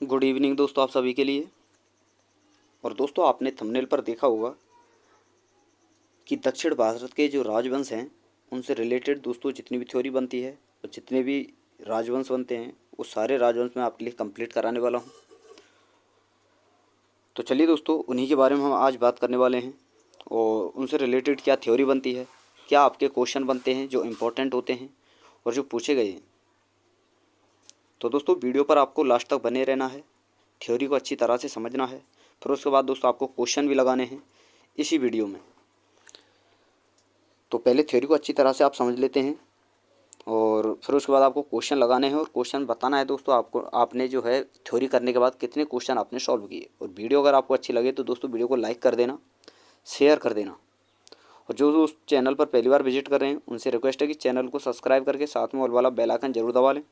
Good evening दोस्तों आप सभी के लिए। और दोस्तों आपने थंबनेल पर देखा होगा कि दक्षिण भारत के जो राजवंश हैं उनसे रिलेटेड दोस्तों जितनी भी थ्योरी बनती है और जितने भी राजवंश बनते हैं वो सारे राजवंश मैं आपके लिए कंप्लीट कराने वाला हूं। तो चलिए दोस्तों उन्हीं के बारे में हम आज बात करने वाले हैं और उनसे रिलेटेड क्या थ्योरी बनती है, क्या आपके क्वेश्चन बनते हैं जो इम्पोर्टेंट होते हैं और जो पूछे गए हैं। तो दोस्तों वीडियो पर आपको लास्ट तक बने रहना है, थ्योरी को अच्छी तरह से समझना है। फिर उसके बाद दोस्तों आपको क्वेश्चन भी लगाने हैं इसी वीडियो में। तो पहले थ्योरी को अच्छी तरह से आप समझ लेते हैं और फिर उसके बाद आपको क्वेश्चन लगाने हैं और क्वेश्चन बताना है दोस्तों आपको, आपने जो है थ्योरी करने के बाद कितने क्वेश्चन आपने सॉल्व किए। और वीडियो अगर आपको अच्छी लगे तो दोस्तों वीडियो को लाइक कर देना, शेयर कर देना। और जो दोस्त चैनल पर पहली बार विजिट कर रहे हैं उनसे रिक्वेस्ट है कि चैनल को सब्सक्राइब करके साथ में ऑल वाला बेल आइकन जरूर दबा लें,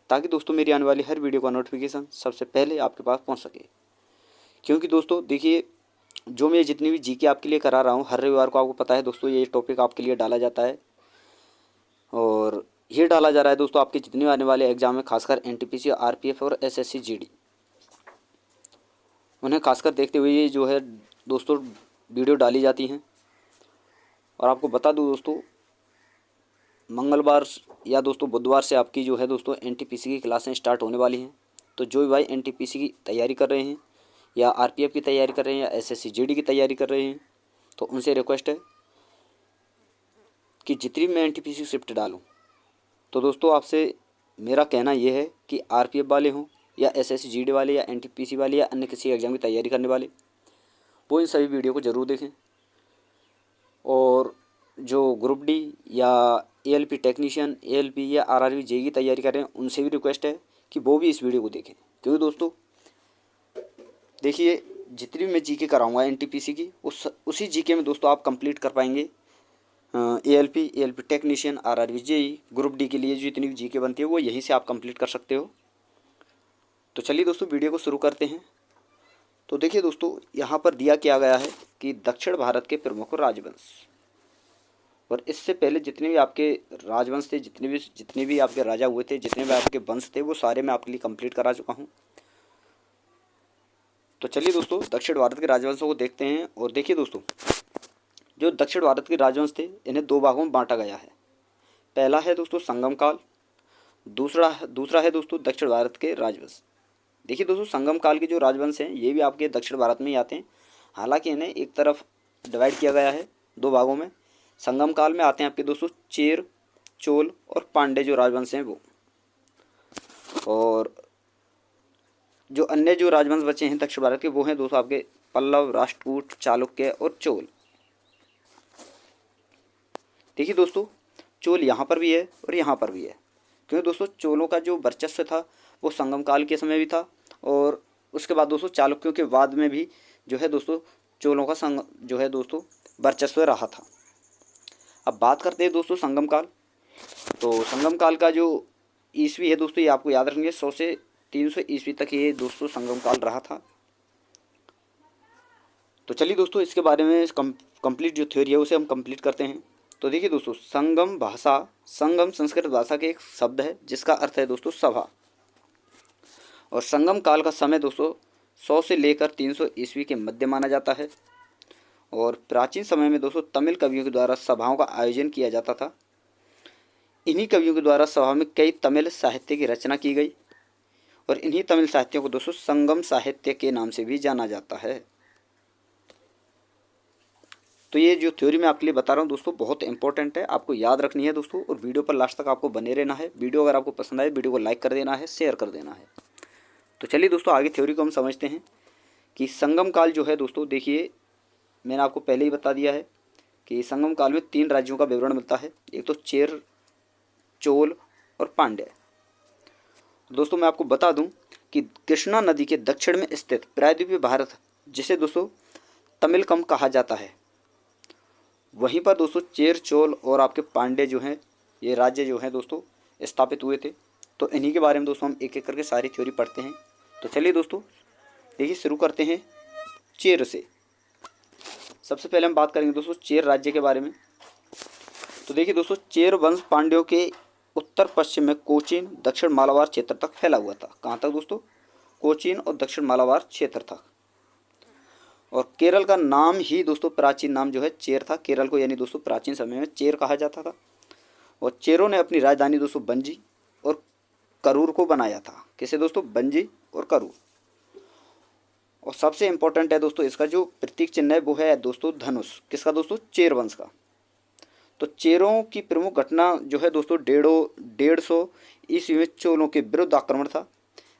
ताकि दोस्तों मेरी आने वाली हर वीडियो का नोटिफिकेशन सबसे पहले आपके पास पहुँच सके। क्योंकि दोस्तों देखिए, जो मैं जितनी भी जीके आपके लिए करा रहा हूँ हर रविवार को, आपको पता है दोस्तों ये टॉपिक आपके लिए डाला जाता है। और ये डाला जा रहा है दोस्तों आपके जितने आने वाले एग्जाम है, खासकर एनटीपीसी, आरपीएफ और एसएससी जीडी, उन्हें खासकर देखते हुए ये जो है दोस्तों वीडियो डाली जाती हैं। और आपको बता दूं दोस्तों, मंगलवार या दोस्तों बुधवार से आपकी जो है दोस्तों एनटीपीसी की क्लासें स्टार्ट होने वाली हैं। तो जो भी भाई एनटीपीसी की तैयारी कर रहे हैं या आरपीएफ की तैयारी कर रहे हैं या एसएससी जीडी की तैयारी कर रहे हैं, तो उनसे रिक्वेस्ट है कि जितनी मैं एनटीपीसी शिफ्ट डालूं, तो दोस्तों आपसे मेरा कहना यह है कि आरपीएफ वाले हों या एसएससी जीडी वाले या एनटीपीसी वाले या अन्य किसी एग्जाम की तैयारी करने वाले, वो इन सभी वीडियो को ज़रूर देखें। और जो ग्रुप डी या एएलपी टेक्नीशियन, एएलपी या आरआरबी जेई की तैयारी कर रहे हैं उनसे भी रिक्वेस्ट है कि वो भी इस वीडियो को देखें। क्योंकि दोस्तों देखिए, जितनी भी मैं जीके कराऊंगा एनटीपीसी की उसी जीके में दोस्तों आप कंप्लीट कर पाएंगे ALP technician, RRB JE, group D के लिए जो जितनी भी जीके बनती है वो यहीं से आप कंप्लीट कर सकते हो। तो चलिए दोस्तों वीडियो को शुरू करते हैं। तो देखिए दोस्तों, यहाँ पर दिया क्या गया है कि दक्षिण भारत के प्रमुख राजवंश। और इससे पहले जितने भी आपके राजवंश थे, जितने भी आपके राजा हुए थे, जितने भी आपके वंश थे, वो सारे मैं आपके लिए कंप्लीट करा चुका हूँ। तो चलिए दोस्तों दक्षिण भारत के राजवंशों को देखते हैं। और देखिए दोस्तों, जो दक्षिण भारत के राजवंश थे इन्हें दो भागों में बांटा गया है। पहला है दोस्तों संगम काल, दूसरा है दोस्तों दक्षिण भारत के राजवंश। देखिए दोस्तों, संगम काल के जो राजवंश हैं ये भी आपके दक्षिण भारत में ही आते हैं। हालांकि इन्हें एक तरफ डिवाइड किया गया है दो भागों में। संगम काल में आते हैं आपके दोस्तों चेर, चोल और पांडे जो राजवंश हैं वो। और जो अन्य जो राजवंश बचे हैं दक्षिण भारत के वो हैं दोस्तों आपके पल्लव, राष्ट्रकूट, चालुक्य और चोल। देखिए दोस्तों, चोल यहाँ पर भी है और यहाँ पर भी है। क्योंकि दोस्तों चोलों का जो वर्चस्व था वो संगम काल के समय भी था और उसके बाद दोस्तों चालुक्यों के बाद में भी जो है दोस्तों चोलों का जो है दोस्तों वर्चस्व रहा था। अब बात करते हैं दोस्तों संगम काल। तो संगम काल का जो ईस्वी है दोस्तों, ये आपको याद रखेंगे 100 से 300 ईस्वी तक ये दोस्तों संगम काल रहा था। तो चलिए दोस्तों इसके बारे में कंप्लीट जो थ्योरी है उसे हम कंप्लीट करते हैं। तो देखिए दोस्तों, संगम संस्कृत भाषा के एक शब्द है जिसका अर्थ है दोस्तों सभा। और संगम काल का समय दोस्तों 100 से लेकर 300 ईस्वी के मध्य माना जाता है। और प्राचीन समय में दोस्तों तमिल कवियों के द्वारा सभाओं का आयोजन किया जाता था। इन्हीं कवियों के द्वारा सभा में कई तमिल साहित्य की रचना की गई और इन्हीं तमिल साहित्यों को दोस्तों संगम साहित्य के नाम से भी जाना जाता है। तो ये जो थ्योरी मैं आपके लिए बता रहा हूँ दोस्तों बहुत इंपॉर्टेंट है, आपको याद रखनी है दोस्तों। और वीडियो पर लास्ट तक आपको बने रहना है। वीडियो अगर आपको पसंद आए वीडियो को लाइक कर देना है, शेयर कर देना है। तो चलिए दोस्तों आगे थ्योरी को हम समझते हैं कि संगम काल जो है दोस्तों, देखिए मैंने आपको पहले ही बता दिया है कि संगम काल में 3 राज्यों का विवरण मिलता है। एक तो चेर, चोल और पांड्य। दोस्तों मैं आपको बता दूं कि कृष्णा नदी के दक्षिण में स्थित प्रायद्वीपीय भारत, जिसे दोस्तों तमिलकम कहा जाता है, वहीं पर दोस्तों चेर, चोल और आपके पांड्य जो हैं ये राज्य जो हैं दोस्तों स्थापित हुए थे। तो इन्हीं के बारे में दोस्तों हम एक एक करके सारी थ्योरी पढ़ते हैं। तो चलिए दोस्तों देखिए शुरू करते हैं चेर से। सबसे पहले हम बात करेंगे दोस्तों चेर राज्य के बारे में। तो देखिए दोस्तों, चेर वंश पांड्यों के उत्तर पश्चिम में कोचीन, दक्षिण मालाबार क्षेत्र तक फैला हुआ था। कहाँ तक दोस्तों? कोचीन और दक्षिण मालाबार क्षेत्र था। और केरल का नाम ही दोस्तों प्राचीन नाम जो है चेर था। केरल को यानी दोस्तों प्राचीन समय में चेर कहा जाता था। और चेरों ने अपनी राजधानी दोस्तों बंजी और करूर को बनाया था। किसे दोस्तों? बंजी और करूर। और सबसे इंपॉर्टेंट है दोस्तों इसका जो प्रतीक चिन्ह है वो है दोस्तों धनुष। किसका दोस्तों? चेर वंश का। तो चेरों की प्रमुख घटना जो है दोस्तों 150 ईस्वी में चोलों के विरुद्ध आक्रमण था,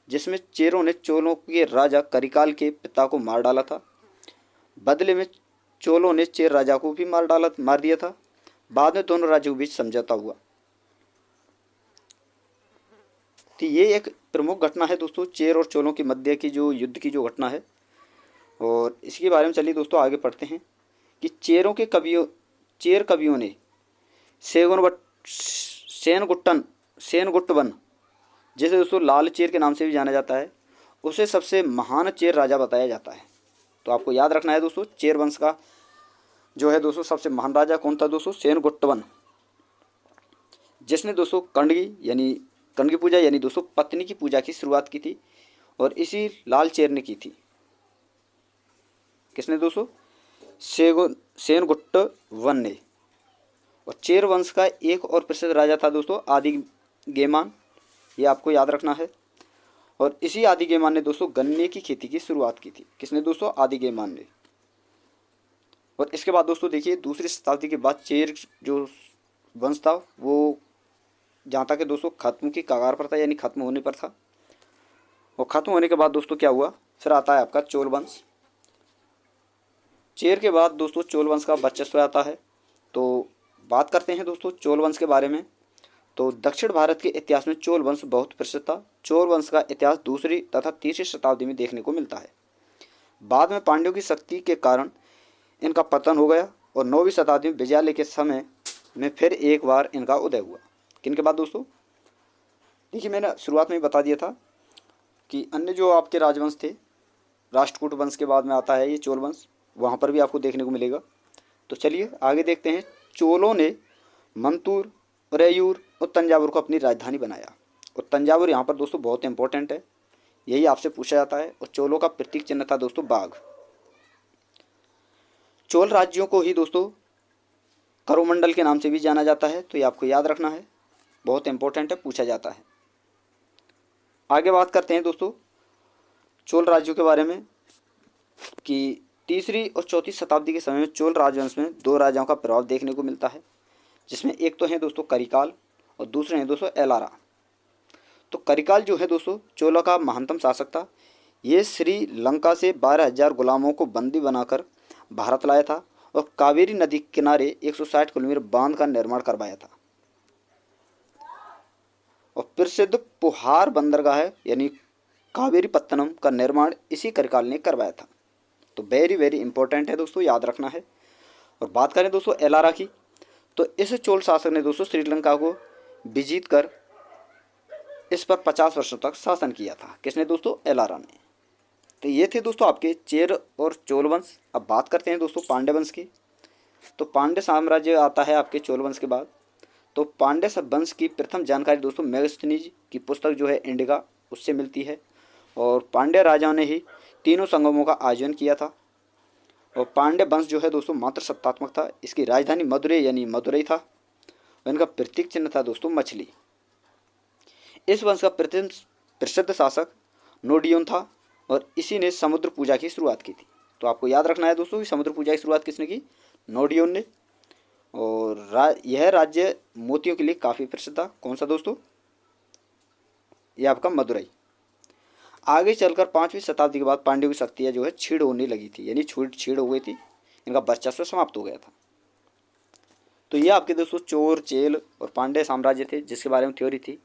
जिसमें चेरों ने चोलों के राजा करिकाल के पिता को मार डाला था। बदले में चोलों ने चेर राजा को भी मार दिया था। बाद में दोनों राज्यों के बीच समझौता हुआ। तो ये एक प्रमुख घटना है दोस्तों चेर और चोलों के मध्य की जो युद्ध की जो घटना है। और इसके बारे में चलिए दोस्तों आगे पढ़ते हैं कि चेर कवियों ने सेनगुट्टवन, जिसे दोस्तों लाल चेर के नाम से भी जाना जाता है, उसे सबसे महान चेर राजा बताया जाता है। तो आपको याद रखना है दोस्तों चेर वंश का जो है दोस्तों सबसे महान राजा कौन था दोस्तों? सेनगुट्टवन, जिसने दोस्तों कर्ण की पूजा यानी दोस्तों पत्नी की पूजा की शुरुआत की थी। और इसी लाल चेर ने की थी। किसने दोस्तों? सेनगुट्टवन ने। और चेर वंश का एक और प्रसिद्ध राजा था दोस्तों आदिगेमान, ये आपको याद रखना है। और इसी आदिगेमान ने दोस्तों गन्ने की खेती की शुरुआत की थी। किसने दोस्तों? आदिगेमान ने। और इसके बाद दोस्तों देखिए दूसरी शताब्दी के बाद चेर जो वंश था वो जहाँ तक दोस्तों खत्म की कगार पर था, यानी खत्म होने पर था। और खत्म होने के बाद दोस्तों क्या हुआ? फिर आता है आपका चोल वंश। चेर के बाद दोस्तों चोल वंश का वर्चस्व आता है। तो बात करते हैं दोस्तों चोल वंश के बारे में। तो दक्षिण भारत के इतिहास में चोल वंश बहुत प्रसिद्ध था। चोल वंश का इतिहास दूसरी तथा तीसरी शताब्दी में देखने को मिलता है। बाद में पांड्यों की शक्ति के कारण इनका पतन हो गया और 9वीं शताब्दी में विजयालय के समय में फिर एक बार इनका उदय हुआ। किनके बाद दोस्तों? देखिए मैंने शुरुआत में ही बता दिया था कि अन्य जो आपके राजवंश थे, राष्ट्रकूट वंश के बाद में आता है ये चोल वंश, वहाँ पर भी आपको देखने को मिलेगा। तो चलिए आगे देखते हैं। चोलों ने मंतूर, उरैयूर और तंजावुर को अपनी राजधानी बनाया। और तंजावुर यहाँ पर दोस्तों बहुत इंपॉर्टेंट है, यही आपसे पूछा जाता है। और चोलों का प्रतीक चिन्ह था दोस्तों बाघ। चोल राज्यों को ही दोस्तों करोमंडल के नाम से भी जाना जाता है। तो ये आपको याद रखना है, बहुत इंपॉर्टेंट है, पूछा जाता है। आगे बात करते हैं दोस्तों चोल राज्यों के बारे में कि तीसरी और चौथी शताब्दी के समय में चोल राजवंश में दो राजाओं का प्रभाव देखने को मिलता है, जिसमें एक तो है दोस्तों करिकाल और दूसरे हैं दोस्तों एलारा। तो करिकाल जो है दोस्तों चोलों का महानतम शासक था। ये श्रीलंका से 12,000 गुलामों को बंदी बनाकर भारत लाया था और कावेरी नदी के किनारे 160 किलोमीटर बांध का निर्माण करवाया था। और प्रसिद्ध पुहार बंदरगाह यानी कावेरी पत्तनम का निर्माण इसी करिकाल ने करवाया था। तो वेरी वेरी इंपॉर्टेंट है दोस्तों, याद रखना है। और बात करें दोस्तों एलारा की, तो इस चोल शासक ने दोस्तों श्रीलंका को विजित कर इस पर 50 वर्षों तक शासन किया था। किसने दोस्तों? एलारा ने। तो ये थे दोस्तों आपके चेर और चोल वंश। अब बात करते हैं दोस्तों पांड्य वंश की। तो पांड्य साम्राज्य आता है आपके चोल वंश के बाद। तो पांड्य वंश की प्रथम जानकारी दोस्तों मेगस्थनीज की पुस्तक जो है इंडिका, उससे मिलती है। और पांड्य राजाओं ने ही तीनों संगमों का आयोजन किया था। और पांड्य वंश जो है दोस्तों मात्र सत्तात्मक था। इसकी राजधानी मदुरै यानी मदुरै था। और इनका प्रतीक चिन्ह था दोस्तों मछली। इस वंश का प्रसिद्ध शासक नोडियोन था और इसी ने समुद्र पूजा की शुरुआत की थी। तो आपको याद रखना है दोस्तों कि समुद्र पूजा की शुरुआत किसने की? नोडियोन ने। और यह राज्य मोतियों के लिए काफ़ी प्रसिद्ध था। कौन सा दोस्तों? यह आपका मदुरै। आगे चलकर 5वीं शताब्दी के बाद पांड्यों की शक्तियाँ जो है छीड़ होने लगी थी, यानी छीड़ हो गई थी, इनका वर्चस्व समाप्त हो गया था। तो ये आपके दोस्तों चोर, चेल और पांड्य साम्राज्य थे जिसके बारे में थ्योरी थी।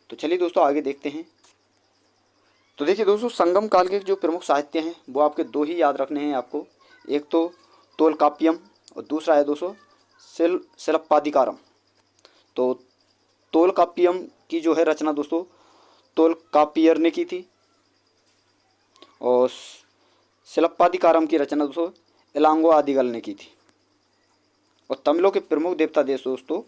तो चलिए दोस्तों आगे देखते हैं। तो देखिए दोस्तों संगम काल के जो प्रमुख साहित्य हैं वो आपके दो ही याद रखने हैं आपको। एक तो तोलकाप्पियम और दूसरा है दोस्तों सिलप्पादिकारम। तो तोलकाप्पियम की जो है रचना दोस्तों तोलकाप्पियर ने की थी और सिलप्पादिकारम की रचना दोस्तों इलांगो आदिगल ने की थी। और तमिलों के प्रमुख देवता देश दोस्तों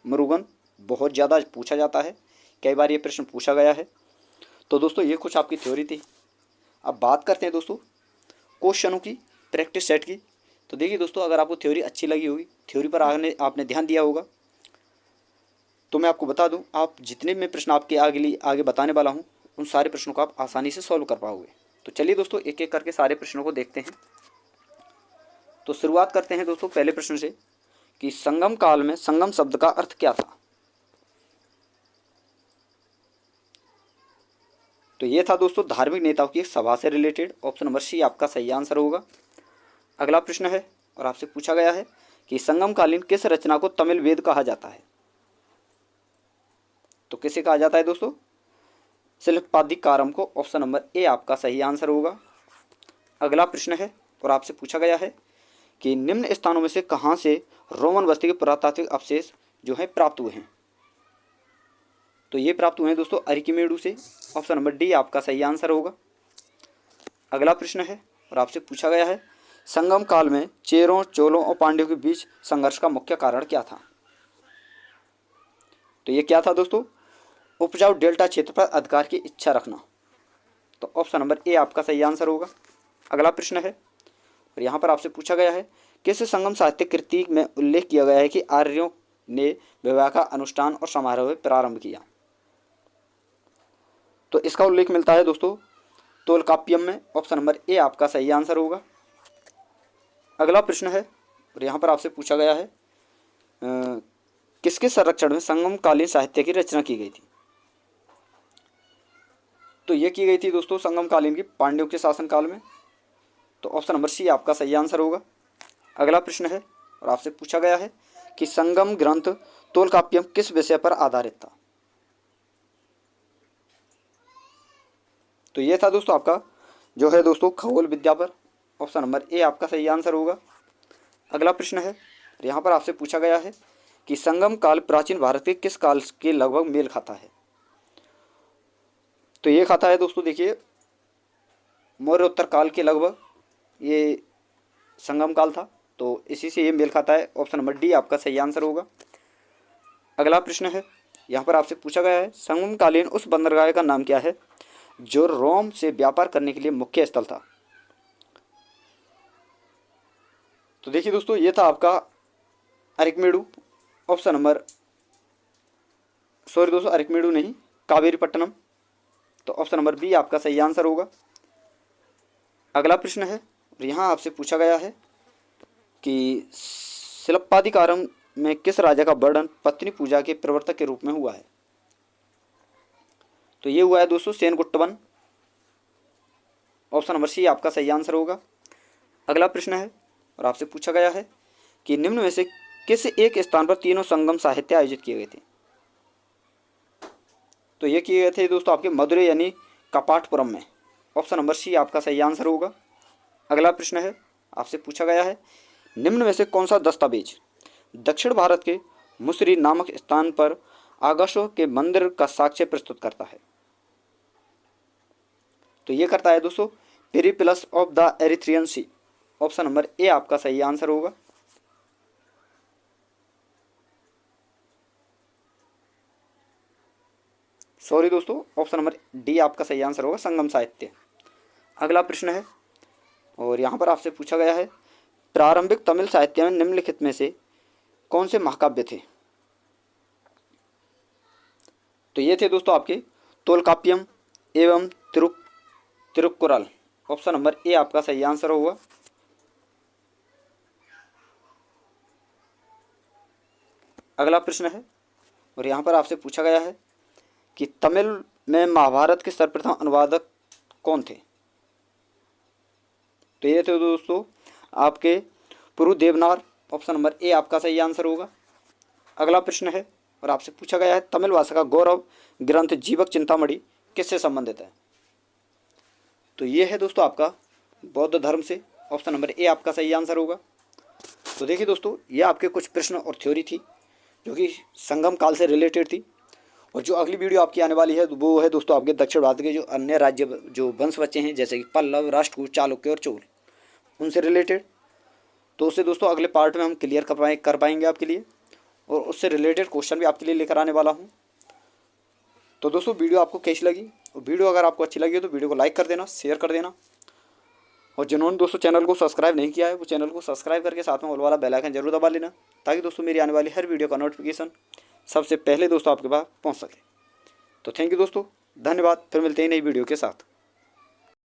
मुरुगन, बहुत ज़्यादा पूछा जाता है, कई बार ये प्रश्न पूछा गया है। तो दोस्तों ये कुछ आपकी थ्योरी थी। अब बात करते हैं दोस्तों क्वेश्चनों की, प्रैक्टिस सेट की। तो देखिए दोस्तों, अगर आपको थ्योरी अच्छी लगी होगी, थ्योरी पर आपने ध्यान दिया होगा, तो मैं आपको बता दूं, आप जितने भी मैं प्रश्न आपके आगे बताने वाला हूं, उन सारे प्रश्नों को आप आसानी से सॉल्व कर पाओगे। तो चलिए दोस्तों, एक एक करके सारे प्रश्नों को देखते हैं। तो शुरुआत करते हैं दोस्तों पहले प्रश्न से कि संगम काल में संगम शब्द का अर्थ क्या था। तो ये था दोस्तों धार्मिक नेताओं की एक सभा से रिलेटेड। ऑप्शन नंबर सी आपका सही आंसर होगा। अगला प्रश्न है और आपसे पूछा गया है कि संगमकालीन किस रचना को तमिल वेद कहा जाता है। तो किसे कहा जाता है दोस्तों? शिल्पादिकारम को। ऑप्शन नंबर ए आपका सही आंसर होगा। अगला प्रश्न है और आपसे पूछा गया है कि निम्न स्थानों में से कहाँ से रोमन बस्ती के पुरातात्विक अवशेष जो है प्राप्त हुए हैं। तो ये प्राप्त हुए हैं दोस्तों अरिकीमेडु से। ऑप्शन नंबर डी आपका सही आंसर होगा। अगला प्रश्न है और आपसे पूछा गया है संगम काल में चेरों, चोलों और पांड्यों के बीच संघर्ष का मुख्य कारण क्या था। तो ये क्या था दोस्तों? उपजाऊ डेल्टा क्षेत्र पर अधिकार की इच्छा रखना। तो ऑप्शन नंबर ए आपका सही आंसर होगा। अगला प्रश्न है और यहाँ पर आपसे पूछा गया है किस संगम साहित्य कृति में उल्लेख किया गया है कि आर्यों ने विवाह का अनुष्ठान और समारोह प्रारंभ किया। तो इसका उल्लेख मिलता है दोस्तों तोलकाप्पियम में। ऑप्शन नंबर ए आपका सही आंसर होगा। अगला प्रश्न है और यहाँ पर आपसे पूछा गया है किसके संरक्षण में संगमकालीन साहित्य की रचना की गई थी। तो ये की गई थी दोस्तों संगमकालीन की पांड्यों के शासनकाल में। तो ऑप्शन नंबर सी आपका सही आंसर होगा। अगला प्रश्न है और आपसे पूछा गया है कि संगम ग्रंथ तोलकाप्पियम किस विषय पर आधारित था। तो ये था दोस्तों आपका जो है दोस्तों खगोल विद्या पर। ऑप्शन नंबर ए आपका सही आंसर होगा। अगला प्रश्न है और यहाँ पर आपसे पूछा गया है कि संगम काल प्राचीन भारत के किस काल के लगभग मेल खाता है। तो ये खाता है दोस्तों देखिए मौर्योत्तर काल के लगभग ये संगम काल था, तो इसी से ये मेल खाता है। ऑप्शन नंबर डी आपका सही आंसर होगा। अगला प्रश्न है यहाँ पर आपसे पूछा गया है संगमकालीन उस बंदरगाह का नाम क्या है जो रोम से व्यापार करने के लिए मुख्य स्थल था। तो देखिए दोस्तों ये था आपका अरिकमेडु। ऑप्शन नंबर सॉरी दोस्तों अरिकमेडु नहीं, कावेरीपट्टनम। तो ऑप्शन नंबर बी आपका सही आंसर होगा। अगला प्रश्न है और यहाँ आपसे पूछा गया है कि शिल्पादिकारम में किस राजा का वर्णन पत्नी पूजा के प्रवर्तक के रूप में हुआ है। तो ये हुआ है दोस्तों सेनगुट्टवन। ऑप्शन नंबर सी आपका सही आंसर होगा। अगला प्रश्न है और आपसे पूछा गया है कि निम्न में से किस एक स्थान पर तीनों संगम साहित्य आयोजित किए गए थे। तो ये किए गए थे दोस्तों आपके मदुरै यानी कपाटपुरम में। ऑप्शन नंबर सी आपका सही आंसर होगा। अगला प्रश्न है आपसे पूछा गया है निम्न में से कौन सा दस्तावेज दक्षिण भारत के मुसरी नामक स्थान पर आगशो के मंदिर का साक्ष्य प्रस्तुत करता है। तो ये करता है दोस्तों Periplus of the Erythraean Sea. Option number A आपका सही आंसर होगा। सॉरी दोस्तों ऑप्शन नंबर डी आपका सही आंसर होगा संगम साहित्य। अगला प्रश्न है और यहाँ पर आपसे पूछा गया है प्रारंभिक तमिल साहित्य में निम्नलिखित में से कौन से महाकाव्य थे। तो ये थे दोस्तों आपके तोलकाप्पियम एवं तिरुक्कुरल। ऑप्शन नंबर ए आपका सही आंसर होगा। अगला प्रश्न है और यहाँ पर आपसे पूछा गया है कि तमिल में महाभारत के सर्वप्रथम अनुवादक कौन थे। तो ये थे दोस्तों आपके पुरु देवनार। ऑप्शन नंबर ए आपका सही आंसर होगा। अगला प्रश्न है और आपसे पूछा गया है तमिल भाषा का गौरव ग्रंथ जीवक चिंतामणि किससे संबंधित है। तो ये है दोस्तों आपका बौद्ध धर्म से। ऑप्शन नंबर ए आपका सही आंसर होगा। तो देखिए दोस्तों ये आपके कुछ प्रश्न और थ्योरी थी जो कि संगम काल से रिलेटेड थी। और जो अगली वीडियो आपकी आने वाली है वो है दोस्तों आपके दक्षिण भारत के जो अन्य राज्य जो वंश बचे हैं जैसे कि पल्लव, राष्ट्रकूट, चालुक्य और चोल, उनसे रिलेटेड। तो उससे दोस्तों अगले पार्ट में हम क्लियर कर पाएंगे आपके लिए, और उससे रिलेटेड क्वेश्चन भी आपके लिए लेकर आने वाला हूँ। तो दोस्तों वीडियो आपको कैसी लगी, और वीडियो अगर आपको अच्छी लगी हो तो वीडियो को लाइक कर देना, शेयर कर देना, और जिन्होंने दोस्तों चैनल को सब्सक्राइब नहीं किया है वो चैनल को सब्सक्राइब करके साथ में ऑल वाला बेल आइकन जरूर दबा लेना, ताकि दोस्तों मेरी आने वाली हर वीडियो का नोटिफिकेशन सबसे पहले दोस्तों आपके पास पहुंच सके। तो थैंक यू दोस्तों, धन्यवाद। फिर मिलते हैं नई वीडियो के साथ।